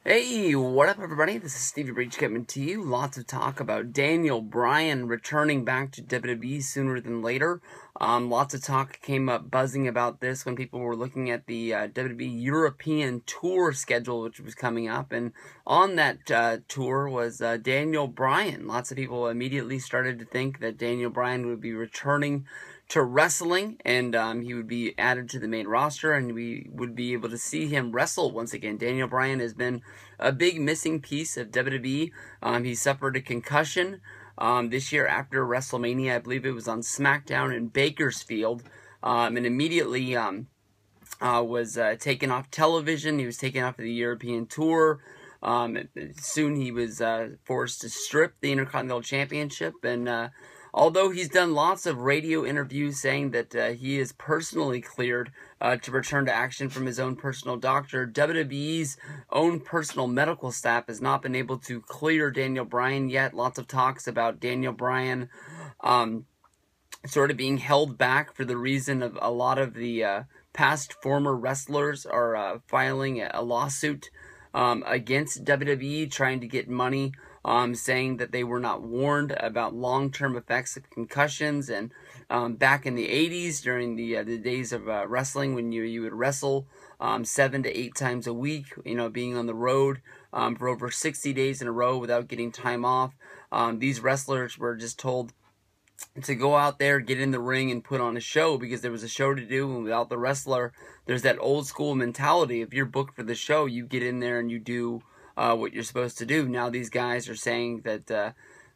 Hey, what up, everybody? This is Stevie Breach coming to you. Lots of talk about Daniel Bryan returning back to WWE sooner than later. Lots of talk came up buzzing about this when people were looking at the WWE European Tour schedule, which was coming up. And on that tour was Daniel Bryan. Lots of people immediately started to think that Daniel Bryan would be returning to wrestling, and he would be added to the main roster, and we would be able to see him wrestle once again. Daniel Bryan has been a big missing piece of WWE. He suffered a concussion this year after WrestleMania. I believe it was on SmackDown in Bakersfield, and immediately was taken off television. He was taken off of the European Tour. Soon he was forced to strip the Intercontinental Championship, and although he's done lots of radio interviews saying that he is personally cleared to return to action from his own personal doctor, WWE's own personal medical staff has not been able to clear Daniel Bryan yet. Lots of talks about Daniel Bryan sort of being held back for the reason of a lot of the past former wrestlers are filing a lawsuit against WWE, trying to get money, saying that they were not warned about long-term effects of concussions. And back in the 80s, during the days of wrestling, when you would wrestle 7 to 8 times a week, being on the road for over 60 days in a row without getting time off, these wrestlers were just told to go out there, get in the ring, and put on a show because there was a show to do. And without the wrestler, there's that old school mentality. If you're booked for the show, you get in there and you do what you're supposed to do. Now these guys are saying that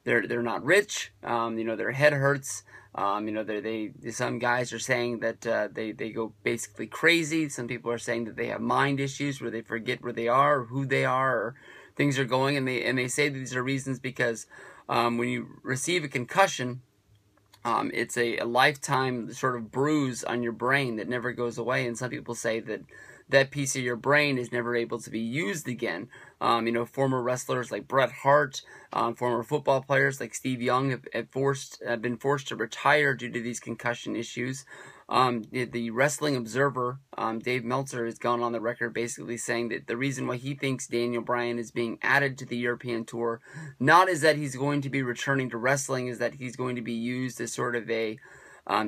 they're not rich. Their head hurts. Some guys are saying that they go basically crazy. Some people are saying that they have mind issues where they forget where they are, or who they are, or things are going. And they say these are reasons because when you receive a concussion, it's a lifetime sort of bruise on your brain that never goes away. And some people say that that piece of your brain is never able to be used again. Former wrestlers like Bret Hart, former football players like Steve Young have been forced to retire due to these concussion issues. The Wrestling Observer, Dave Meltzer, has gone on the record basically saying that the reason why he thinks Daniel Bryan is being added to the European Tour, not is that he's going to be returning to wrestling, is that he's going to be used as sort of a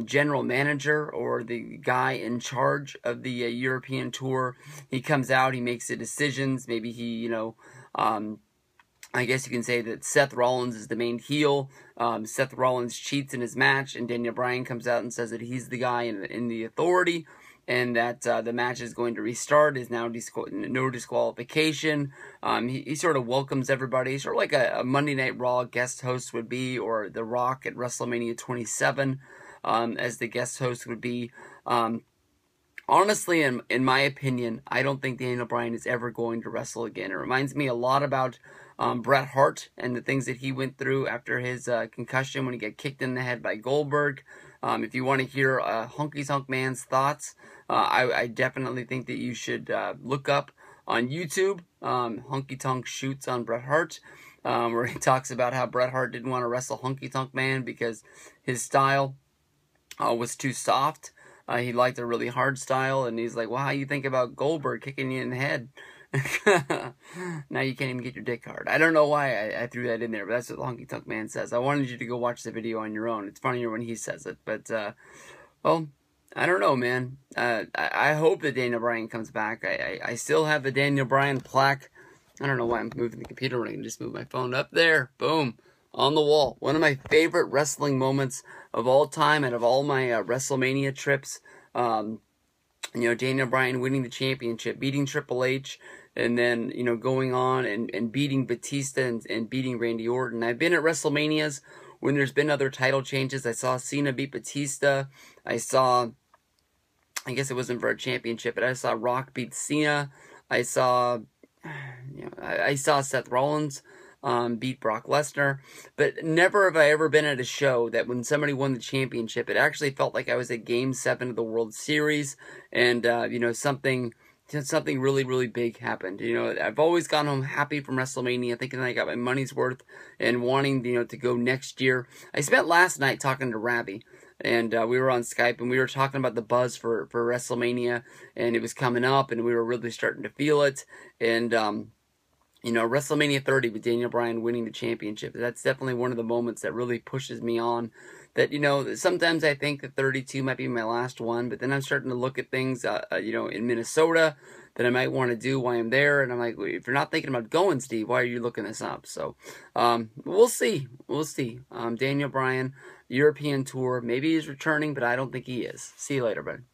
general manager or the guy in charge of the European Tour. He comes out, he makes the decisions. Maybe he, I guess you can say that Seth Rollins is the main heel. Seth Rollins cheats in his match, and Daniel Bryan comes out and says that he's the guy in the authority, and that the match is going to restart. Is now no disqualification. He sort of welcomes everybody, sort of like a Monday Night Raw guest host would be, or The Rock at WrestleMania 27 as the guest host would be. Honestly, in my opinion, I don't think Daniel Bryan is ever going to wrestle again. It reminds me a lot about Bret Hart and the things that he went through after his concussion when he got kicked in the head by Goldberg. If you want to hear Honky Tonk Man's thoughts, I definitely think that you should look up on YouTube Honky Tonk Shoots on Bret Hart, where he talks about how Bret Hart didn't want to wrestle Honky Tonk Man because his style was too soft. He liked a really hard style, and he's like, well, how you think about Goldberg kicking you in the head? Now you can't even get your dick hard. I don't know why I threw that in there, but that's what Honky Tonk Man says. I wanted you to go watch the video on your own. It's funnier when he says it, but, well, I don't know, man. I hope that Daniel Bryan comes back. I still have the Daniel Bryan plaque. I don't know why I'm moving the computer when I can just move my phone up there. Boom. On the wall. One of my favorite wrestling moments of all time and of all my WrestleMania trips. Daniel Bryan winning the championship, beating Triple H, and then, going on and beating Batista and beating Randy Orton. I've been at WrestleManias when there's been other title changes. I saw Cena beat Batista. I guess it wasn't for a championship, but I saw Rock beat Cena. I saw Seth Rollins beat Brock Lesnar, but never have I ever been at a show that when somebody won the championship, it actually felt like I was at Game 7 of the World Series, and, something really, really big happened. I've always gone home happy from WrestleMania, thinking I got my money's worth, and wanting, to go next year. I spent last night talking to Ravi, and we were on Skype, and we were talking about the buzz for WrestleMania, and it was coming up, and we were really starting to feel it, and, You know, WrestleMania 30 with Daniel Bryan winning the championship. That's definitely one of the moments that really pushes me on. That, you know, sometimes I think that 32 might be my last one, but then I'm starting to look at things, you know, in Minnesota that I might want to do while I'm there. And I'm like, if you're not thinking about going, Steve, why are you looking this up? So, we'll see. We'll see. Daniel Bryan, European tour. Maybe he's returning, but I don't think he is. See you later, bud.